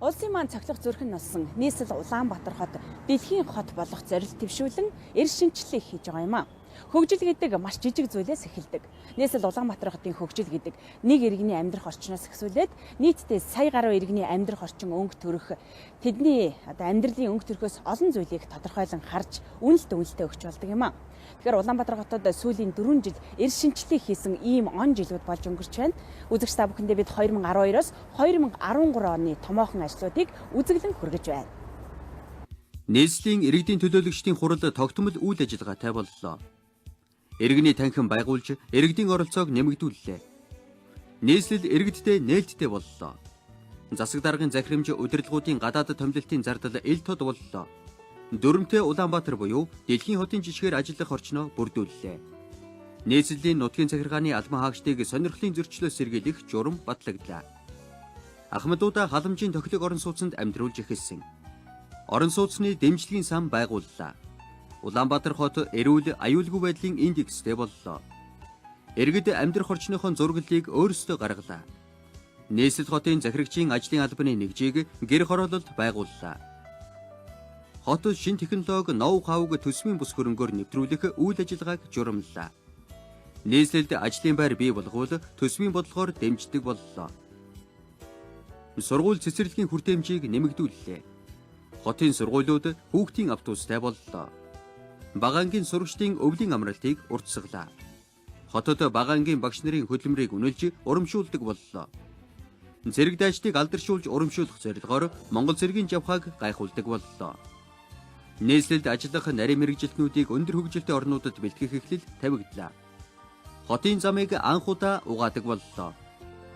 Улсын маань цоглох зүрх нь болсон нийслэл Улаанбаатар хот дэлхийн хот болох зорилт твшүүлэн эрс шинжилгээ хийж байгаа юм а. Хөгжил гэдэг маш жижиг зүйлээс эхэлдэг. Нийслэл Улаанбаатар хотын хөгжил гэдэг нэг иргэний амьдрах орчноос эхсүүлээд нийтдээ сая гаруй иргэний амьдрах орчин өнгө төрөх тэдний амьдралын өнгө төрхөөс олон зүйлийг тодорхойлон харж үнэлт өгч болдог юм а. Тэгэхээр Улаанбаатар хотод сүүлийн 4 жил эрс шинжилгээ хийсэн ийм он жилүүд болж өнгөрч байна. Үзэгч та бүхэндээ бид 2012-оос 2013 оны томоохон ажлуудыг үзэглэн хүргэж байна. Нийслэлийн иргэдийн төлөөлөгчдийн хурал тогтмол үйл ажиллагаатай боллоо. Иргэний танхим байгуулж, иргэдийн оролцоог нэмэгдүүллээ. Нийслэл иргэдтэй нээлттэй боллоо. Засаг даргын захирамж удирдлагуудын гадаад томилолтын зардал ил тод боллоо. Дүрмтэй Улаанбаатар буюу дэлхийн хотын жишгээр ажиллах орчноо бүрдүүллээ. Нийслэлийн нутгийн захиргааны албан хаагчдыг сонирхлын зөрчлөөс сэргийлэх журам батлагдлаа. Ахмадуудаа халамжийн тохилог орон сууцнд амьдруулж эхэлсэн. Орон сууцны дэмжлэгийн сан байгууллаа. Улаанбаатар хот эрүүл аюулгүй байдлын индекстэй боллоо. Иргэд амьдрах орчныхон зураглалыг өөрсдөө гаргалаа. Нийслэл хотын захирагчийн ажлын албаны нэгжийг гэр хороололд байгууллаа. Хот шин технологи ноу хавг төсвийн бус хөрөнгөөр нэвтрүүлэх үйл ажиллагааг журамллаа. Нийслэлд ажлын байр бий болгоул төсвийн бодлогоор дэмждэг боллоо. Сургууль цэцэрлэгийн хүртээмжийг нэмэгдүүллээ. Хотын сургуулиуд хүүхдийн автобустай боллоо. Багаангийн сурагчдын өвлийн амралтыг уртсгалаа. Хотод багаангийн багш нарын хөдөлмөрийг үнэлж урамшуулдаг боллоо. Зэрэг дайчдыг алдаршуулж урамшуулах зорилгоор Монгол цэргийн жавхааг гайхуулдаг боллоо. Нийслэлд ажиллах нарийн мэргэжилтнүүдийг өндөр хөгжилтэй орнуудад бэлтгэх эхлэл тавигдлаа. Хотын замыг анхудаа угаадаг боллоо.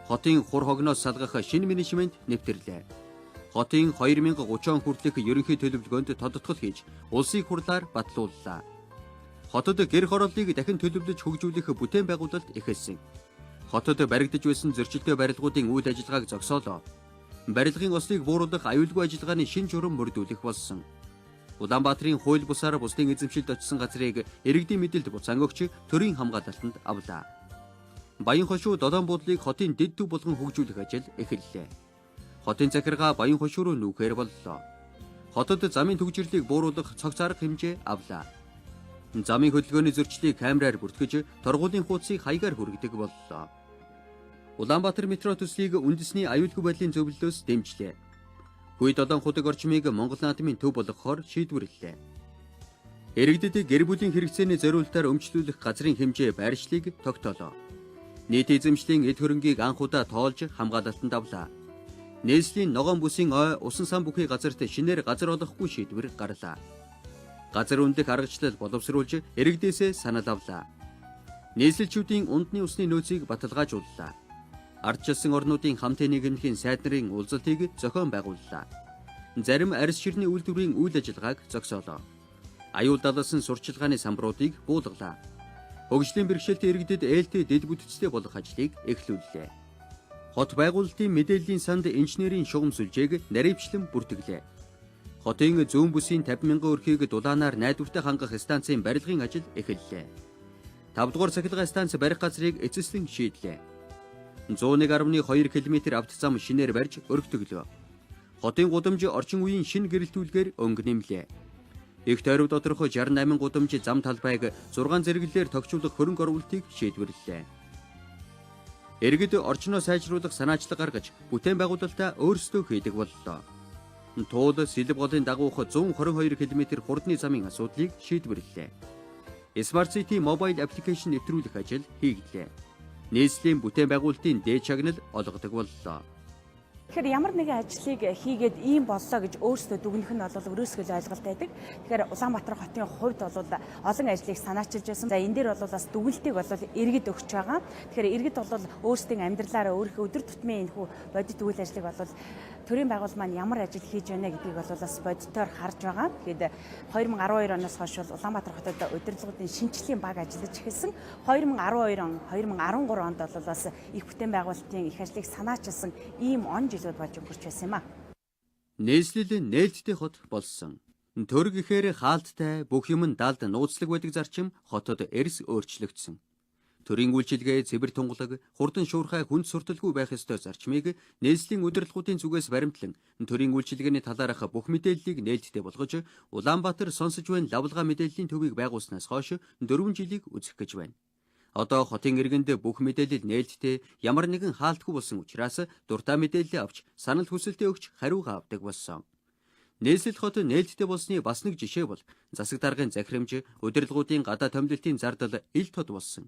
Хотын хур хогноос салгах шинэ менежмент нэвтэрлээ. Хотын 2030 он хүртэлх ерөнхий төлөвлөгөөнд тодтгол хийж улсыг хурлаар батлууллаа. Хотод гэр хорооллыг дахин төлөвлөж хөгжүүлэх бүтээн байгуулалт эхэлсэн. Хотод баригдаж байсан зөрчилтэй барилгуудын үйл ажиллагааг зогсоолоо. Барилгын ослыг бууруулах аюулгүй ажиллагааны шин журам мөрдүүлэх болсон. Улаанбаатарын хууль бусаар бусдын эзэмшилд очсон газрыг иргэдийн мэдээлэлд буцаан өгч төрийн хамгаалалтанд авлаа. Баян хошуу додон буудлыг хотын дэд төв болгон хөгжүүлэх ажил эхэллээ. Хотын захиргаа Баян хошуу руу нүүхээр боллоо. Хотод замын түгжирлийг бууруулах цогц арга хэмжээ авлаа. Замын хөдөлгөөний зөрчлийг камераар бүртгэж торгуулийн хуудсыг хаягаар хүргэдэг боллоо. Улаанбаатар метро төслийг үндэсний аюулгүй байдлын зөвлөлөөс дэмжлээ. Хүй додон худаг орчмыг Монгол наадмын төв болгохоор шийдвэрлэлээ. Иргэдэд гэр бүлийн хэрэгцээний зориултаар өмчлүүлэх газрын хэмжээ байршлыг тогтоолоо. Нийт эзэмшлийн эд хөрөнгийг анхудаа тоолж хамгаалалтанд авлаа. Нийслэлийн ногоон бүсийн ой усан сан бүхий газарт шинээр газар олохгүй шийдвэр гарлаа. Газар үнэлэх аргачлал боловсруулж иргэдээсээ санал авлаа. Нийслэлчүүдийн ундны усны нөөцийг баталгаажууллаа. Ардчилсан орнуудын хамтын нийгэмлэгийн сайд нарын уулзалтыг зохион байгууллаа. Зарим арьс ширний үйлдвэрийн үйл ажиллагааг зогсоолоо. Аюул далалсан сурчлагын самбаруудыг буулгалаа. Хөгжлийн бэрхшээлтэй иргэдэд ээлтэй дэд бүтцтэй болох ажлыг эхлүүллээ. Хот байгуулалтын мэдээллийн санд инженерийн шугам сүлжээг наривчлан бүртгэлээ. Хотын зүүн бүсийн 50,000 өрхийг дулаанаар найдвартай хангах станцын барилгын ажил эхэллээ. 5 дугаар цахилгаан станц барих газрыг эцэслэн шийдлээ. 101.2 км авто зам шинээр барьж өргөдөглөө. Хотын гудамж орчин үеийн шинэ гэрэлтүүлгээр өнгө нэмлээ. Их тойрог доторх 68 гудамж зам талбайг 6 зэрэглэлээр тогтчуулах хөрөнгө оруулалтыг шийдвэрлэлээ. Иргэд орчноо сайжруулах санаачлаг гаргаж бүтээн байгуулалтаа өөрсдөө хийдэг боллоо. Туул сэлб голын дагуух 122 км хурдны замын асуудлыг шийдвэрлэлээ. Smart City Mobile Application нэвтрүүлэх ажил хийгдлээ. Нийслэлийн бүтээн байгуулалтын дээд чагнал олгодог боллоо. Тэгэхээр ямар нэгэн ажлыг хийгээд ийм боллоо гэж өөрсдөө дүгнэх нь бол өрөөсгөл ойлголт байдаг. Тэгэхээр Улаанбаатар хотын хувьд бол олон ажлыг санаачилж байсан. За энэ дээр бол бас дүгнэлтийг бол иргэд өгч байгаа. Тэгэхээр иргэд бол өөрсдийн амьдралаараа өөрийнхөө өдөр тутмын энэхүү бодит үйл ажлыг бол төрийн байгууллага маань ямар ажил хийж байна гэдгийг бол бас бодитоор харж байгаа. Тэгээд 2012 оноос хойш бол Улаанбаатар хотод удирдлагуудын шинжилгээний баг ажиллаж эхэлсэн. 2012 он 2013 онд бол бас их бүтээн байгуулалтын их ажлыг санаачилсан ийм он жилүүд болж өнгөрч байсан юм а. Нийслэл нээлттэй хот болсон. Төрг ихээр хаалттай бүх юм далд нууцлаг байдаг зарчим хотод эрс өөрчлөгдсөн. Төрийн үйлчилгээ, цэвэр тунгалаг, хурдан шуурхай хүнд сурталгүй байх ёстой зарчмыг нийслэлийн удирдлагуудын зүгээс баримтлан төрийн үйлчилгээний талаарх бүх мэдээллийг нээлттэй болгож Улаанбаатар сонсож буй лавлгаа мэдээллийн төвийг байгуулснаас хойш 4 жилийг үзэх гэж байна. Одоо хотын иргэнд бүх мэдээлэл нээлттэй ямар нэгэн хаалтгүй болсон учраас дуртай мэдээлэл авч санал хүсэлтээ өгч хариугаа авдаг болсон. Нийслэл хот нээлттэй болсны бас нэг жишээ бол засаг даргын захирамж, удирдлагуудын гадаа томилолтын зардал ил тод болсон.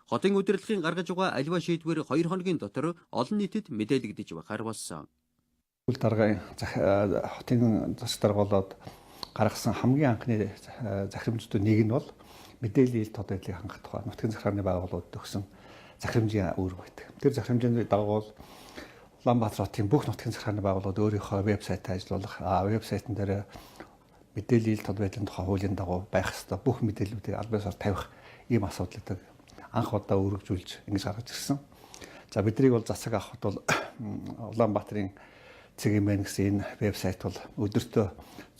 Хотын удирдлагын гаргаж байгаа аливаа шийдвэр 2 хоногийн дотор олон нийтэд мэдээлэгдэж байхаар болсон. Даргын хотын засаг дарга болоод гаргасан хамгийн анхны захирамжуудын нэг нь бол мэдээллийн ил тод байдлыг хангах тухай нутгийн захиргааны байгууллагууд өгсөн захирамжийн үүрэг байдаг. Тэр захирамжийн дагуу бол Улаанбаатар хотын бүх нутгийн захиргааны байгууллагууд өөрийнхөө вебсайтаа ажиллуулах, вебсайтн дээр мэдээллийн ил тод байдлын тухай хуулийн дагуу байх ёстой бүх мэдээллүүдийг аль биесээр тавих ийм асуудлыг анх удаа өргөжүүлж ингэж гаргаж ирсэн. За биднийг бол засаг авахд бол Улаанбаатарын цэгийн гэсэн энэ вебсайт бол өдөртөө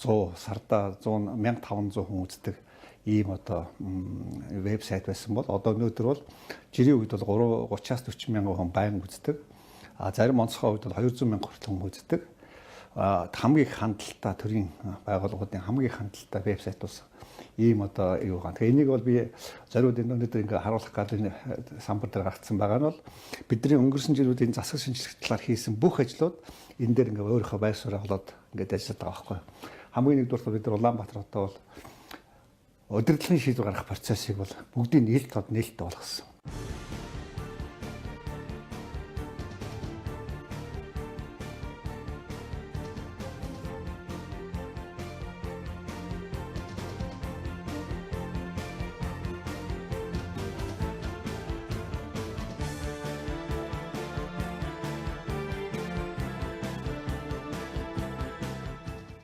100 сарда 100 1500 хүн үздэг ийм одоо вебсайт байсан бол одоо өнөөдөр бол жирийн үед бол 30-аас 40 мянган хүн байн үздэг. Зарим онцгой үед бол 200 мянган хүртэл хүн үздэг. Хамгийн их хандлтаа төрийн байгууллагуудын хамгийн их хандлтаа вебсайт болсон. Ийм одоо юу гоо. Тэгээ энийг бол би зориуд өнөөдөр ингээ харуулах гал энэ самбар дээр гаргацсан байгаа нь бол бидний өнгөрсөн жилүүдийн засаг шинжилгээ талаар хийсэн бүх ажлууд энэ дээр ингээ өөрийнхөө байр суурь олоод ингээд ажилладаг байгаа байхгүй. Хамгийн нэгдүгээр бид нар Улаанбаатар хотод бол удирдлагын шийдвэр гаргах процессыг бол бүгдийн ил тод нээлттэй болгосон.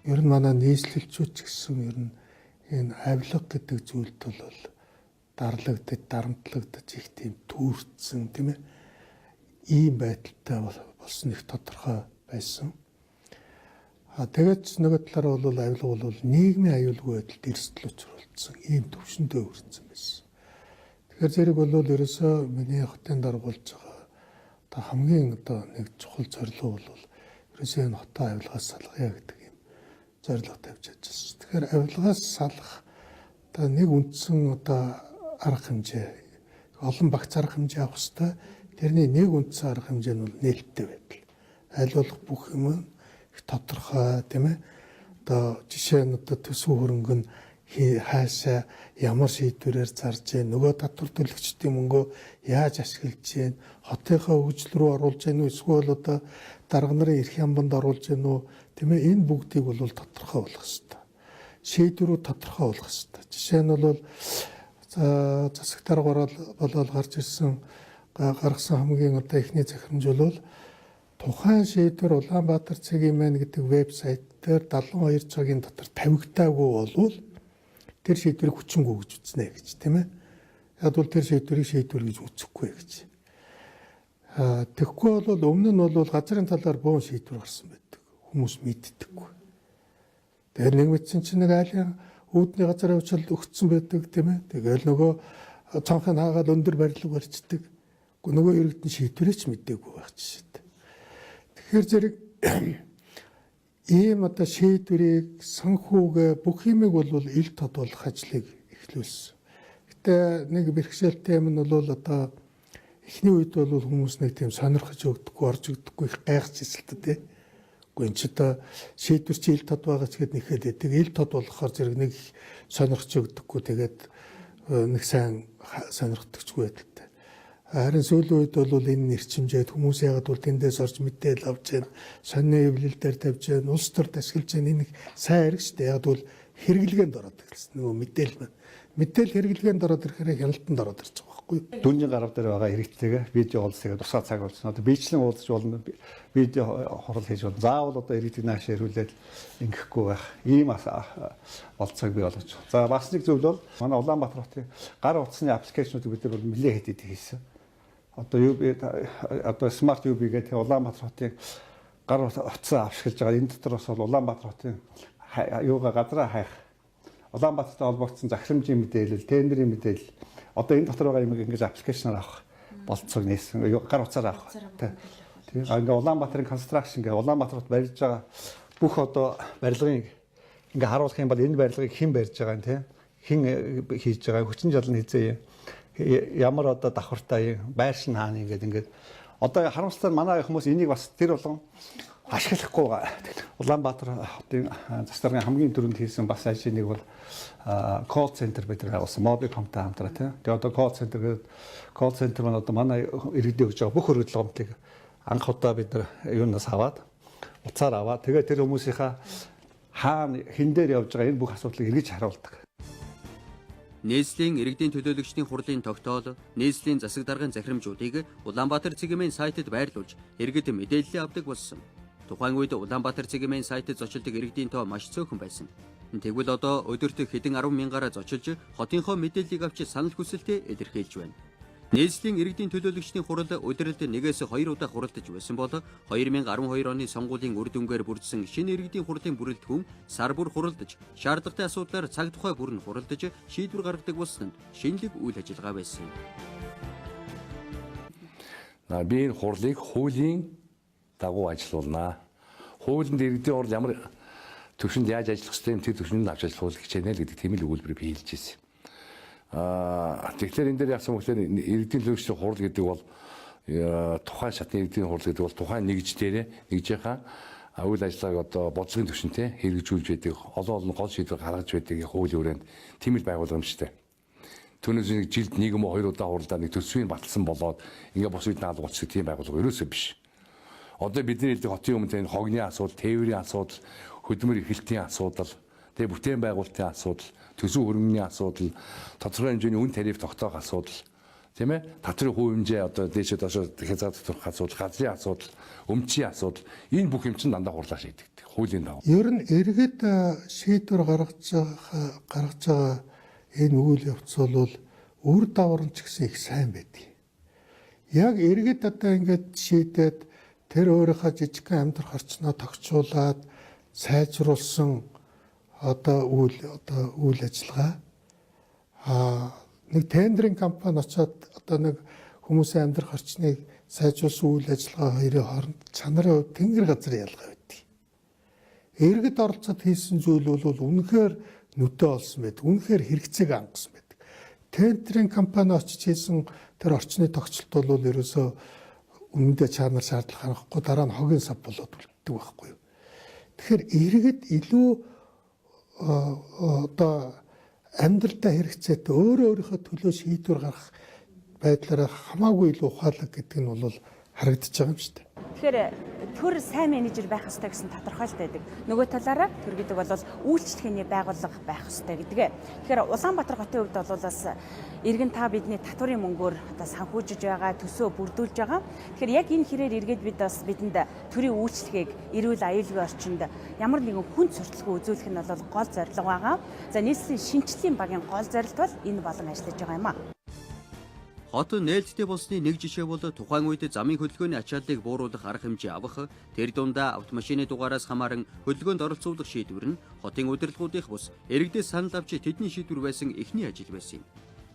Ер нь манай нийслэлчүүд ч гэсэн ер нь энэ авилга гэдэг зүйлд бол дарлагдаж, дарамтлагдаж их тийм түүрцсэн тийм ээ. Ийм байдалтай болсон их тодорхой байсан. Тэгээд нөгөө талаараа бол авилга бол нийгмийн аюулгүй байдалд эрсдэл учруулсан ийм төвшөндөө хүрсэн байсан. Тэгэхээр зэрэг бол ерөөсөө миний хотын даргуулж байгаа одоо хамгийн одоо нэг чухал зорилго бол ерөөсөө энэ хотоо авилгаас салгая гэдэг зорилго тавьж ажилласан. Тэгэхээр авилгаас салах одоо нэг үндсэн одоо арга хэмжээ, олон багц арга хэмжээ авах хэрэгтэй. Тэрний нэг үндсэн арга хэмжээ нь бол нээлттэй байдал. Аль болох бүх юм их тодорхой тийм ээ. Одоо жишээ нь одоо төсөв хөрөнгө нь хаашаа ямар шийдвэрээр зарж гэн, нөгөө татвар төлөгчдийн мөнгөө яаж ашиглаж гэн, хотынхаа хөгжил рүү оруулж гэн үү, эсвэл одоо дарга нарын эрх ямбанд оруулж гэн үү, тийм ээ. Энэ бүгдийг бол тодорхой болгох хэрэгтэй. Шийдвэрүүд тодорхой болгох хэрэгтэй. Жишээ нь бол засаг дарга болоод гарч ирсэн гаргасан хамгийн одоо ихний захирамж бол тухайн шийдвэр Улаанбаатар цэгийн маань гэдэг вебсайт дээр 72 цагийн дотор тавигдаагүй болвол тэр шийдвэрийг хүчингүй гэж үзнэ гэж тийм ээ. Яг бол тэр шийдвэр гэж үзэхгүй гэж. Тэгэхгүй бол өмнө нь бол газрын талаар буун шийдвэр гарсан байдаг. Хүмүүс мэддэггүй. Тэгэхээр нэг мэдсэн чинь нэг айлын үүдний газар авчил өгцсөн байдаг тийм ээ. Тэгэл нөгөө цонхыг хаагаад өндөр барилга барьцдаг. Нөгөө иргэдэн шийдвэрээ ч мэдээгүй байх жишээтэй. Тэгэхээр зэрэг ийм одоо шийдвэрийг санхүүгээ бүх юмыг бол ил тод болох ажлыг эхлүүлсэн. Гэтэ нэг бэрхшээлтэй юм нь бол одоо эхний үед бол хүмүүс нэг тийм сонирхож өгдөггүй, орж өгдөггүй их гайхаж ирсэлтэй тий. Гэхдээ энэ ч одоо шийдвэр чи ил тод байгаа ч гэд нэхэд байдаг. Ил тод болохоор зэрэг нэг сонирхож өгдөггүй тэгээд нэг сайн сонирхдагчгүй байдалтай. Харин сүүлийн үед бол энэ нэрчимжээд хүмүүс яагаад бол тэндээс орж мэдээлэл авч जैन, сонины эвлэлээр тавьж जैन, улс төрд ашиглаж जैन энэ сайн хэрэг шүү дээ. Яагаад бол хэрэглгээнд ороод ирсэн. Нөгөө мэдээлэл маань. Мэдээлэл хэрэглгээнд ороод ирэхээр хяналтанд ороод ирж байгаа байхгүй юу? Дүнжин гарав дээр байгаа хэрэгтэйгээ видео уулзсагаад тусгай цаг болсон. Одоо биечлэн уулзч болно, видео хорол хийж болно. Заавал одоо иргэдийг нааш ирүүлээд ингэхгүй байх. Ийм болцоог бий болгож. За бас нэг зүйл бол манай Улаанбаатар хотын гар утасны аппликейшнуудыг бид нар нэлээд хэдийд хийсэн. Одоо смарт UB гэдэг Улаанбаатар хотын гар утсаа авшиглаж байгаа. Энэ дотор бас Улаанбаатар хотын юугаа газраа хайх Улаанбаатартай холбогдсон захирамжийн мэдээлэл, тендерийн мэдээлэл одоо энэ дотор байгаа юм ингэж аппликейшнаар авах болцоог нээсэн гар утсаар авах. Тийм ингээ Улаанбаатарын констракшн ингээ Улаанбаатарт барьж байгаа бүх одоо барилгын ингээ харуулах юм бол энэ барилгыг хэн барьж байгаа юм те хэн хийж байгаа хүчин жолны хязээ ямар одоо давхартай байр шин хаана ингээд одоо харамсалтай манай хүмүүс энийг бас тэр болгон ашиглахгүй байгаа. Улаанбаатар хотын засварын хамгийн түрүүнд хийсэн бас ажлыг бол call center бид байгуулсан Mobicom-тай хамтраа тийм. Тэгээ одоо call center гэдэг call center маань одоо манай иргэдэд өгж байгаа бүх хөргөлгөмтийг анх удаа бид нар юунаас аваад уцаар аваад тэгээ тэр хүмүүсийнхаа хаана хэн дээр явж байгаа энэ бүх асуудлыг эргэж харуулдаг. Нийслэлийн иргэдийн төлөөлөгчдийн хурлын тогтоол, нийслэлийн засаг даргын захирамжуудыг Улаанбаатар цэгийн сайтад байрлуулж иргэд мэдээлэл авдаг болсон. Тухайн үед Улаанбаатар цэгийн сайтад зочилдог иргэдийн тоо маш цөөхөн байсан. Тэгвэл одоо өдөрт хэдэн 10 мянгаараа зочилж хотынхоо мэдээллийг авч санал хүсэлтээ илэрхийлж байна. Нийслэлийн иргэдийн төлөөлөгчдийн хурал өдрөлд 1-2 удаа хуралдаж байсан бол 2012 оны сонгуулийн үр дүнгээр бүрдсэн шинэ иргэдийн хурлын бүрэлдэхүүн сар бүр хуралдаж, шаардлагатай асуудлаар цаг тухай бүрэн хуралдаж шийдвэр гаргадаг болсонд шинэлэг үйл ажиллагаа байсан. Би энэ хурлыг хуулийн дагуу ажилуулнаа. Хуулинд иргэдийн хурал ямар төвшөнд яаж ажиллах ёстой юм тэр төвшөнд авч ажиллах хичээнэ л гэдэг тийм л өгүүлбэр би хэлж ирсэн. Тэгэхээр энэ дээр яасан гэхээр иргэдийн төлөөлөгчдийн хурал гэдэг бол тухайн шатны иргэдийн хурал гэдэг бол тухайн нэгж дээрээ нэгжийнхаа үйл ажиллагааг одоо бодлогын түвшинтэй хэрэгжүүлж байдаг олон гол шийдвэр гаргаж байдаг хуулийн хүрээнд тийм л байгуулга юм шүү дээ. Түүнээс нэг жилд 1-2 удаа хуралдаа нэг төсвийг баталсан болоод ингээ бос үед наалга болчих тийм байгуулга ерөөсөө биш. Одоо бидний хэлдэг хотын өмнө энэ хогны асуудал, тээврийн асуудал, хөдөлмөр эрхлэлтийн асуудал, тэгээ бүтээн байгуулалтын асуудал, төсөв хөрөнгөний асуудал, тодорхой хэмжээний үн тариф тогтоох асуудал, тийм ээ? Татрын хувь хэмжээ одоо дээшээ доошоо хязгаар тогтоох асуудал, газрын асуудал, өмчийн асуудал энэ бүх юм чинь дандаа хурлаа шийдэгдэх. Хуулийн дагуу. Ер нь иргэд шийдвэр гаргаж байгаа энэ үйл явц бол үр дагавар нь ч гэсэн их сайн байдаг. Яг иргэд одоо ингээд шийдээд тэр өөрийнхөө жижигхэн амьдрах орчноо тогтчуулаад сайжруулсан одоо үйл ажиллагаа нэг тендеринг компани очоод одоо нэг хүмүүсийн амьдрах орчныг сайжруулсан үйл ажиллагаа хоёрын хооронд чанарын хувьд тэнгэр газар ялгаа байдаг. Иргэд оролцоод хийсэн зүйл бол үнэхээр нүдэ олсон байдаг. Үнэхээр хэрэгцээг хангасан байдаг. Тендеринг компани очиж хийсэн тэр орчны тогтцолт бол ерөөсөө үнэндээ чанар шаардлага харахгүй дараа нь хогийн сав болоод үлддэг байхгүй юу. Тэгэхээр иргэд илүү одоо амьдралдаа хэрэгцээтэй өөрийнхөө төлөө шийдвэр гаргах байдлаараа хамаагүй илүү ухаалаг гэдэг нь бол харагдаж байгаа юм шүү дээ. Тэгэхээр төр сайн менежер байх ёстой гэсэн тодорхойлт байдаг. Нөгөө талаараа төр гэдэг бол үйлчлэгээний байгууллага байх ёстой гэдгээ. Тэгэхээр Улаанбаатар хотын хувьд бол бас иргэн та бидний татварын мөнгөөр одоо санхүүжиж байгаа, төсөө бүрдүүлж байгаа. Тэгэхээр яг энэ хэрээр эргээд бид бас бидэнд төрийн үйлчлэгийг эрүүл аюулгүй орчинд ямар нэгэн хүн сурталчилгаа үзүүлэх нь бол гол зорилго байгаа. За нийслэлийн шинжлэлийн багийн гол зорилт бол энэ болон ажиллаж байгаа юм а. Хот нээлттэй болсны нэг жишээ бол тухайн үед замын хөдөлгөөний ачааллыг бууруулах арга хэмжээ авах, тэр дундаа автомашины дугаараас хамааран хөдөлгөөнд оролцуулах шийдвэр нь хотын удирдлагуудынх бус иргэдээс санал авч тэдний шийдвэр байсан эхний ажил байсан юм.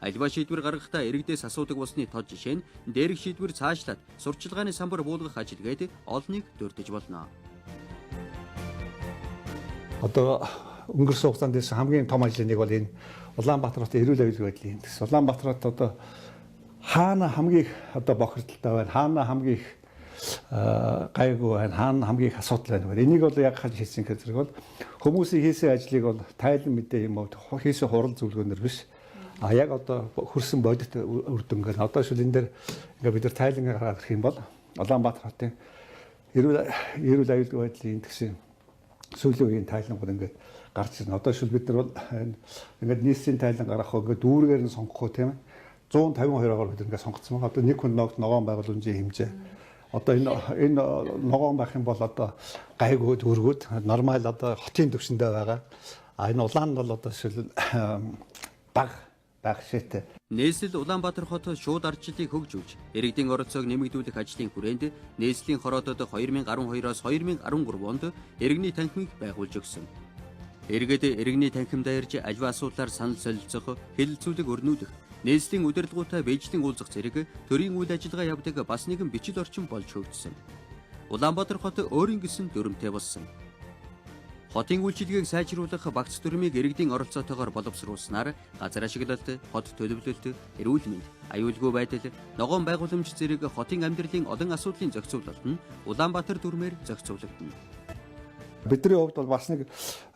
Альва шийдвэр гаргахдаа иргэдээс асуудаг болсны тод жишээ нь дээрх шийдвэр цаашлаад сурчлагын самбар буулгах ажил гээд олныг дурдж болно. Одоо өнгөрсөн хугацаанд дэс хамгийн том ажлын нэг бол энэ Улаанбаатар хотын эрүүл аюулгүй байдлын гэсэн. Улаанбаатар хот одоо хаана хамгийн их одоо бохирдолтой байна, хаана хамгийн их гайгүй байна, хаана хамгийн их асуудал байна. Энийг бол яг хаж хийсэн гэдэг бол хүмүүсийн хийсэн ажлыг бол тайлан мэдээ юм уу хийсэн хурал зөвлөгөөнөр биш. Яг одоо хөрсөн бодит үр дүнгээр одоо шил энэ дээр ингээ бид нар тайлан гаргах юм бол Улаанбаатар хотын эрүүл аюулгүй байдлын гэсэн сүүлийн үеийн тайлангууд ингээд гарч ирнэ. Одоо шил бид нар бол ингээд нийслэлийн тайлан гаргах ингээд дүүргээр нь сонгох тийм ээ. 152-оор бид ингээд сонгоцсон байна. Одоо нэг хүн ногоон байгууламжийн хэмжээ. Одоо энэ ногоон байх юм бол одоо гайгүй дүүргүүд нормал одоо хотын төвшөндөө байгаа. Энэ улаан нь бол одоо шил баг шийтэй. Нийслэл Улаанбаатар хот шууд ардчлалыг хөгжүүлж, иргэдийн оролцоог нэмэгдүүлэх ажлын хүрээнд нийслэлийн хороодод 2012-оос 2013 онд иргэний танхимыг байгуулж өгсөн. Иргэд иргэний танхимдаа ирж аливаа асуудлаар санал солилцох, хэлэлцүүлэг өрнүүлэх, нийслэлийн удирдлагуудаа бэжлэн уулзах зэрэг төрийн үйл ажиллагаа явдаг бас нэгэн бичил орчин болж хөгжсөн. Улаанбаатар хот өөрийн гэсэн дүрмтэй болсон. Хотын үйлчилгээг сайжруулах багц дүрмийг иргэдийн оролцоотойгоор боловсруулснаар газар ашиглалт, хот төлөвлөлт, эрүүл мэнд, аюулгүй байдал, ногоон байгууламж зэрэг хотын амьдралын олон асуудлын зохицуулалт нь Улаанбаатар дүрмээр зохицуулагдана. Бидний хувьд бол бас нэг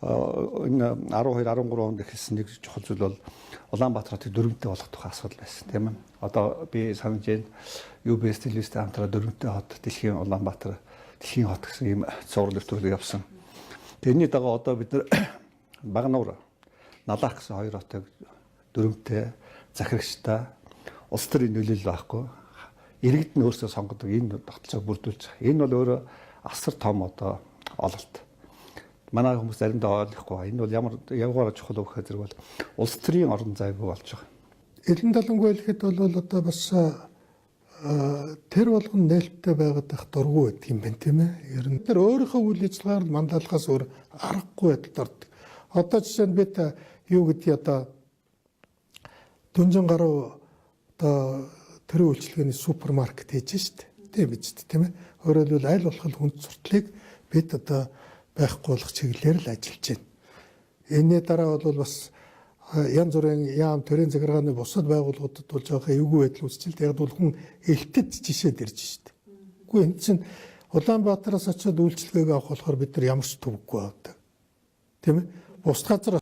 энэ 12-13 онд ихсэн нэг чухал зүйл бол Улаанбаатар хотыг дүрмтэй болгох тухай асуудал байсан тийм ээ. Одоо би санаж байна UBS телевизтэй хамтран дүрмтэй хот дэлхийн Улаанбаатар дэлхийн хот гэсэн ийм зураг нэвтрүүлэг явсан. Тэрний дагуу одоо бид нар Багнуур, Налаах гэсэн хоёр хотыг дүрмтэй захирагчтай улс төрийн нөлөөлөл байхгүй. Иргэд нь өөрсдөө сонгодог энэ тогтолцоог бүрдүүлж байгаа. Энэ бол өөрөө асар том одоо ололт. Манай хүмүүс заримдаа ойлгохгүй. Энэ бол ямар явгаар чухал вэ гэхээр бол улс төрийн орон зайгүй болж байгаа. Элен далангүй хэлэхэд бол одоо бас тэр болгон нээлттэй байгаад байх дургүй байдаг юм байна тийм ээ. Ер нь тэр өөрийнхөө үйл ажиллагаар мандаалахаас өөр аргагүй байдалд ордог. Одоо жишээ нь бид юу гэдгийг одоо Дүнжин гаруй одоо тэр үйлчлэгээний супермаркет хийж штэ. Тийм биз дээ тийм ээ. Өөрөөр хэлбэл аль болох хүнд суртлыг бид одоо байхгүй болох чиглэлээр л ажиллаж байна. Энэний дараа бол бас янз бүрийн яам төрийн захиргааны бусад байгууллагуудад бол жоох эвгүй байдал үүсчихэл яг бол хүн элтэд жишээд ирж штэ. Үгүй энэ чинь Улаанбаатараас очиод үйлчлэгийг авах болохоор бид нар ямар ч төвөггүй байдаг. Тийм ээ. Бус газар